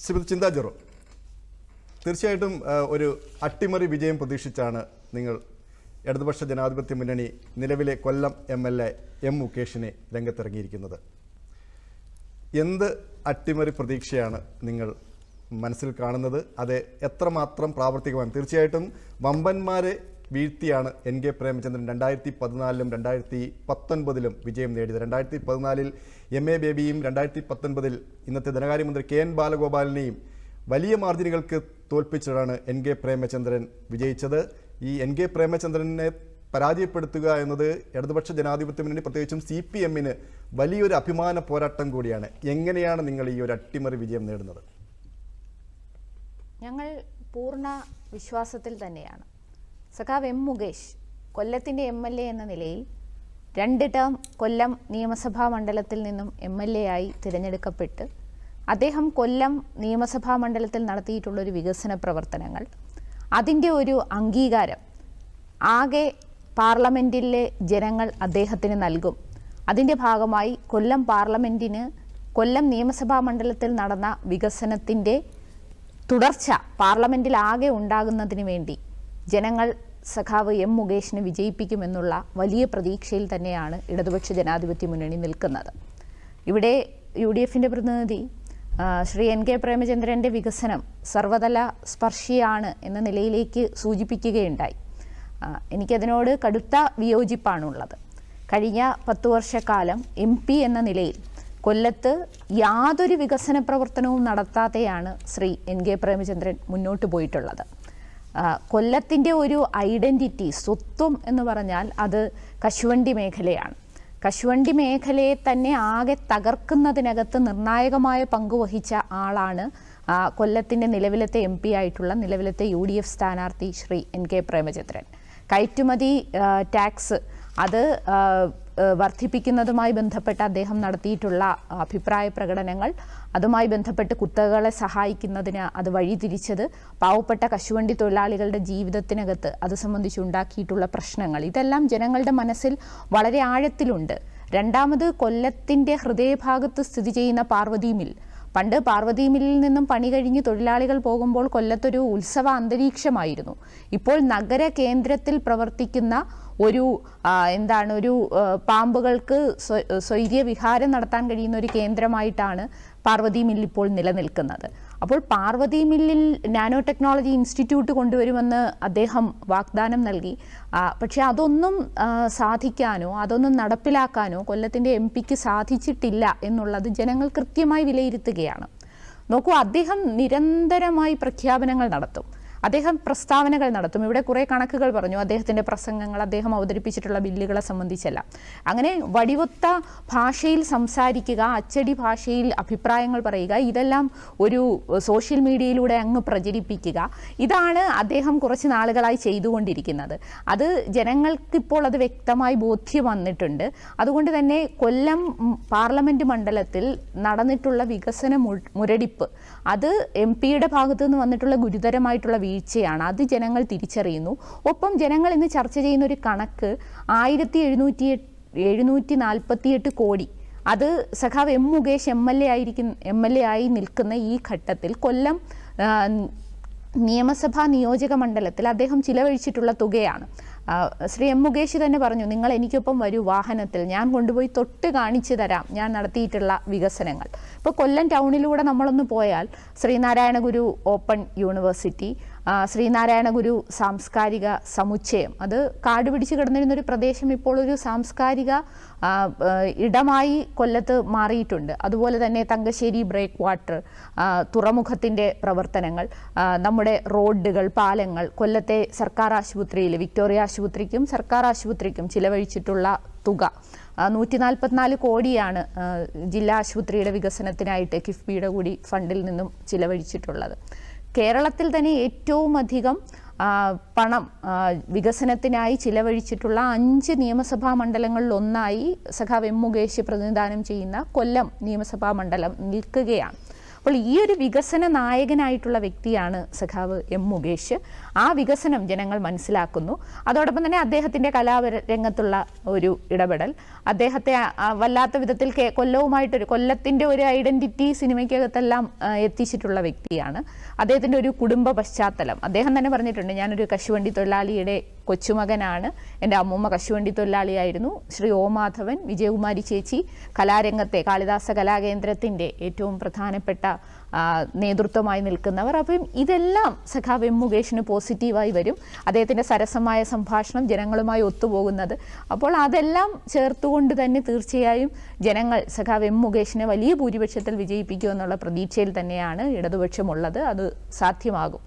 ശ്രീമതി ചിന്താ ജെറോ, തീർച്ചയായിട്ടും ഒരു അട്ടിമറി വിജയം പ്രതീക്ഷിച്ചാണ് നിങ്ങൾ ഇടതുപക്ഷ ജനാധിപത്യ മുന്നണി നിലവിലെ കൊല്ലം MLA M. മുകേഷിനെ രംഗത്തിറങ്ങിയിരിക്കുന്നത്. എന്ത് അട്ടിമറി പ്രതീക്ഷയാണ് നിങ്ങൾ മനസ്സിൽ കാണുന്നത്? അത് എത്രമാത്രം പ്രാവർത്തികമാണ്? തീർച്ചയായിട്ടും വമ്പന്മാരെ വീഴ്ത്തിയാണ് NK പ്രേമചന്ദ്രൻ 2014-ലും 2019-ലും വിജയം നേടിയത്. 2014-ൽ MA ബേബിയും 2019-ൽ ഇന്നത്തെ ധനകാര്യമന്ത്രി KN ബാലഗോപാലിനെയും വലിയ മാർജിനുകൾക്ക് തോൽപ്പിച്ചാണ് NK പ്രേമചന്ദ്രൻ വിജയിച്ചത്. ഈ NK പ്രേമചന്ദ്രനെ പരാജയപ്പെടുത്തുക എന്നത് ഇടതുപക്ഷ ജനാധിപത്യ മുന്നണി പ്രത്യേകിച്ചും CPM-ന് വലിയൊരു അഭിമാന പോരാട്ടം കൂടിയാണ്. എങ്ങനെയാണ് നിങ്ങൾ ഈ ഒരു അട്ടിമറി വിജയം നേടുന്നത്? ഞങ്ങൾ പൂർണ്ണ വിശ്വാസത്തിൽ തന്നെയാണ്. സഖാവ് M. മുകേഷ് കൊല്ലത്തിൻ്റെ MLA എന്ന നിലയിൽ 2 ടേം കൊല്ലം നിയമസഭാ മണ്ഡലത്തിൽ നിന്നും MLA ആയി തിരഞ്ഞെടുക്കപ്പെട്ട് അദ്ദേഹം കൊല്ലം നിയമസഭാ മണ്ഡലത്തിൽ നടത്തിയിട്ടുള്ളൊരു വികസന പ്രവർത്തനങ്ങൾ, അതിൻ്റെ ഒരു അംഗീകാരം ആകെ പാർലമെൻറ്റിലെ ജനങ്ങൾ അദ്ദേഹത്തിന് നൽകും. അതിൻ്റെ ഭാഗമായി കൊല്ലം പാർലമെൻറ്റിന് കൊല്ലം നിയമസഭാ മണ്ഡലത്തിൽ നടന്ന വികസനത്തിൻ്റെ തുടർച്ച പാർലമെൻറ്റിൽ ആകെ ഉണ്ടാകുന്നതിന് വേണ്ടി ജനങ്ങൾ സഖാവ് M. മുകേഷിനെ വിജയിപ്പിക്കുമെന്നുള്ള വലിയ പ്രതീക്ഷയിൽ തന്നെയാണ് ഇടതുപക്ഷ ജനാധിപത്യ മുന്നണി നിൽക്കുന്നത്. ഇവിടെ UDFൻ്റെ പ്രതിനിധി ശ്രീ NK പ്രേമചന്ദ്രൻ്റെ വികസനം സർവതല സ്പർശിയാണ് എന്ന നിലയിലേക്ക് സൂചിപ്പിക്കുകയുണ്ടായി. എനിക്കതിനോട് കടുത്ത വിയോജിപ്പാണുള്ളത്. കഴിഞ്ഞ 10 വർഷക്കാലം MP എന്ന നിലയിൽ കൊല്ലത്ത് യാതൊരു വികസന പ്രവർത്തനവും നടത്താതെയാണ് ശ്രീ NK പ്രേമചന്ദ്രൻ മുന്നോട്ട് പോയിട്ടുള്ളത്. കൊല്ലത്തിൻ്റെ ഒരു ഐഡൻറ്റിറ്റി, സ്വത്വം എന്ന് പറഞ്ഞാൽ അത് കശുവണ്ടി മേഖലയാണ്. കശുവണ്ടി മേഖലയെ തന്നെ ആകെ തകർക്കുന്നതിനകത്ത് നിർണായകമായ പങ്കുവഹിച്ച ആളാണ് കൊല്ലത്തിൻ്റെ നിലവിലത്തെ MP ആയിട്ടുള്ള നിലവിലത്തെ UDF സ്ഥാനാർത്ഥി ശ്രീ NK പ്രേമചന്ദ്രൻ. കയറ്റുമതി ടാക്സ് അത് വർദ്ധിപ്പിക്കുന്നതുമായി ബന്ധപ്പെട്ട് അദ്ദേഹം നടത്തിയിട്ടുള്ള അഭിപ്രായ പ്രകടനങ്ങൾ, അതുമായി ബന്ധപ്പെട്ട് കുത്തകകളെ സഹായിക്കുന്നതിന് അത് വഴിതിരിച്ചത്, പാവപ്പെട്ട കശുവണ്ടി തൊഴിലാളികളുടെ ജീവിതത്തിനകത്ത് അത് സംബന്ധിച്ചുണ്ടാക്കിയിട്ടുള്ള പ്രശ്നങ്ങൾ, ഇതെല്ലാം ജനങ്ങളുടെ മനസ്സിൽ വളരെ ആഴത്തിലുണ്ട്. രണ്ടാമത് കൊല്ലത്തിൻ്റെ ഹൃദയഭാഗത്ത് സ്ഥിതി ചെയ്യുന്ന പാർവതി മിൽ. പണ്ട് പാർവതി മില്ലിൽ നിന്നും പണി കഴിഞ്ഞ് തൊഴിലാളികൾ പോകുമ്പോൾ കൊല്ലത്തൊരു ഉത്സവ അന്തരീക്ഷമായിരുന്നു. ഇപ്പോൾ നഗര കേന്ദ്രത്തിൽ പ്രവർത്തിക്കുന്ന ഒരു ഒരു പാമ്പുകൾക്ക് സ്വൈര്യവിഹാരം നടത്താൻ കഴിയുന്ന ഒരു കേന്ദ്രമായിട്ടാണ് പാർവതി മില്ല് ഇപ്പോൾ നിലനിൽക്കുന്നത്. അപ്പോൾ പാർവതി മില്ലിൽ നാനോ ടെക്നോളജി ഇൻസ്റ്റിറ്റ്യൂട്ട് കൊണ്ടുവരുമെന്ന് അദ്ദേഹം വാഗ്ദാനം നൽകി. പക്ഷേ അതൊന്നും സാധിക്കാനോ അതൊന്നും നടപ്പിലാക്കാനോ കൊല്ലത്തിൻ്റെ MPക്ക് സാധിച്ചിട്ടില്ല എന്നുള്ളത് ജനങ്ങൾ കൃത്യമായി വിലയിരുത്തുകയാണ്. നോക്കൂ, അദ്ദേഹം നിരന്തരമായി പ്രഖ്യാപനങ്ങൾ നടത്തും, അദ്ദേഹം പ്രസ്താവനകൾ നടത്തും. ഇവിടെ കുറേ കണക്കുകൾ പറഞ്ഞു, അദ്ദേഹത്തിൻ്റെ പ്രസംഗങ്ങൾ, അദ്ദേഹം അവതരിപ്പിച്ചിട്ടുള്ള ബില്ലുകളെ സംബന്ധിച്ചല്ല. അങ്ങനെ വടിവൊത്ത ഭാഷയിൽ സംസാരിക്കുക, അച്ചടി ഭാഷയിൽ അഭിപ്രായങ്ങൾ പറയുക, ഇതെല്ലാം ഒരു സോഷ്യൽ മീഡിയയിലൂടെ അങ്ങ് പ്രചരിപ്പിക്കുക, ഇതാണ് അദ്ദേഹം കുറച്ച് നാളുകളായി ചെയ്തുകൊണ്ടിരിക്കുന്നത്. അത് ജനങ്ങൾക്കിപ്പോൾ അത് വ്യക്തമായി ബോധ്യം വന്നിട്ടുണ്ട്. അതുകൊണ്ട് തന്നെ കൊല്ലം പാർലമെൻറ്റ് മണ്ഡലത്തിൽ നടന്നിട്ടുള്ള വികസന മുരടിപ്പ് അത് MPയുടെ ഭാഗത്തു നിന്ന് വന്നിട്ടുള്ള ഗുരുതരമായിട്ടുള്ള വീഴ്ചയാണ്. അത് ജനങ്ങൾ തിരിച്ചറിയുന്നു. ഒപ്പം ജനങ്ങൾ ഇന്ന് ചർച്ച ചെയ്യുന്ന ഒരു കണക്ക് 1748 കോടി, അത് സഖാവ് M. മുകേഷ് MLA ആയി നിൽക്കുന്ന ഈ ഘട്ടത്തിൽ കൊല്ലം നിയമസഭാ നിയോജക മണ്ഡലത്തിൽ അദ്ദേഹം ചിലവഴിച്ചിട്ടുള്ള തുകയാണ്. ശ്രീ M. മുകേഷ് തന്നെ പറഞ്ഞു, നിങ്ങൾ എനിക്കൊപ്പം വരൂ വാഹനത്തിൽ, ഞാൻ കൊണ്ടുപോയി തൊട്ട് കാണിച്ചു തരാം ഞാൻ നടത്തിയിട്ടുള്ള വികസനങ്ങൾ. ഇപ്പോൾ കൊല്ലം ടൗണിലൂടെ നമ്മളൊന്ന് പോയാൽ ശ്രീനാരായണ ഗുരു ഓപ്പൺ യൂണിവേഴ്സിറ്റി, ശ്രീനാരായണ ഗുരു സാംസ്കാരിക സമുച്ചയം, അത് കാട് പിടിച്ച് കിടന്നിരുന്നൊരു പ്രദേശം ഇപ്പോൾ ഒരു സാംസ്കാരിക ഇടമായി കൊല്ലത്ത് മാറിയിട്ടുണ്ട്. അതുപോലെ തന്നെ തങ്കശ്ശേരി ബ്രേക്ക് വാട്ടർ, തുറമുഖത്തിൻ്റെ പ്രവർത്തനങ്ങൾ, നമ്മുടെ റോഡുകൾ, പാലങ്ങൾ, കൊല്ലത്തെ സർക്കാർ ആശുപത്രിയിൽ വിക്ടോറിയ ആശുപത്രിക്കും സർക്കാർ ആശുപത്രിക്കും ചിലവഴിച്ചിട്ടുള്ള തുക 144 കോടിയാണ് ജില്ലാ ആശുപത്രിയുടെ വികസനത്തിനായിട്ട് കിഫ്ബിയുടെ കൂടി ഫണ്ടിൽ നിന്നും ചിലവഴിച്ചിട്ടുള്ളത്. കേരളത്തിൽ തന്നെ ഏറ്റവും അധികം പണം വികസനത്തിനായി ചിലവഴിച്ചിട്ടുള്ള 5 നിയമസഭാ മണ്ഡലങ്ങളിൽ ഒന്നായി സഖാവ് M. മുകേഷ് പ്രതിനിധാനം ചെയ്യുന്ന കൊല്ലം നിയമസഭാ മണ്ഡലം നിൽക്കുകയാണ്. അപ്പോൾ ഈ ഒരു വികസന നായകനായിട്ടുള്ള വ്യക്തിയാണ് സഖാവ് എം മുകേഷ്. ആ വികസനം ജനങ്ങൾ മനസ്സിലാക്കുന്നു. അതോടൊപ്പം തന്നെ അദ്ദേഹത്തിൻ്റെ കലാരംഗത്തുള്ള ഒരു ഇടപെടൽ അദ്ദേഹത്തെ വല്ലാത്ത വിധത്തിൽ കൊല്ലത്തിൻ്റെ ഒരു ഐഡൻറ്റിറ്റി സിനിമയ്ക്കകത്തെല്ലാം എത്തിച്ചിട്ടുള്ള വ്യക്തിയാണ്. അദ്ദേഹത്തിൻ്റെ ഒരു കുടുംബ പശ്ചാത്തലം അദ്ദേഹം തന്നെ പറഞ്ഞിട്ടുണ്ട്, ഞാനൊരു കശുവണ്ടി തൊഴിലാളിയുടെ കൊച്ചുമകനാണ്. എൻ്റെ അമ്മൂമ്മ കശുവണ്ടി തൊഴിലാളിയായിരുന്നു. ശ്രീ ഒ മാധവൻ, വിജയകുമാരി ചേച്ചി കലാരംഗത്തെ കാളിദാസ കലാകേന്ദ്രത്തിൻ്റെ ഏറ്റവും പ്രധാനപ്പെട്ട നേതൃത്വമായി നിൽക്കുന്നവർ. അപ്പം ഇതെല്ലാം സഖാവ് എം മുകേഷിന് പോസിറ്റീവായി വരും. അദ്ദേഹത്തിൻ്റെ സരസമായ സംഭാഷണം ജനങ്ങളുമായി ഒത്തുപോകുന്നത്. അപ്പോൾ അതെല്ലാം ചേർത്തുകൊണ്ട് തന്നെ തീർച്ചയായും ജനങ്ങൾ സഖാവ് എം മുകേഷിനെ വലിയ ഭൂരിപക്ഷത്തിൽ വിജയിപ്പിക്കുമെന്നുള്ള പ്രതീക്ഷയിൽ തന്നെയാണ് ഇടതുപക്ഷമുള്ളത്. അത് സാധ്യമാകും.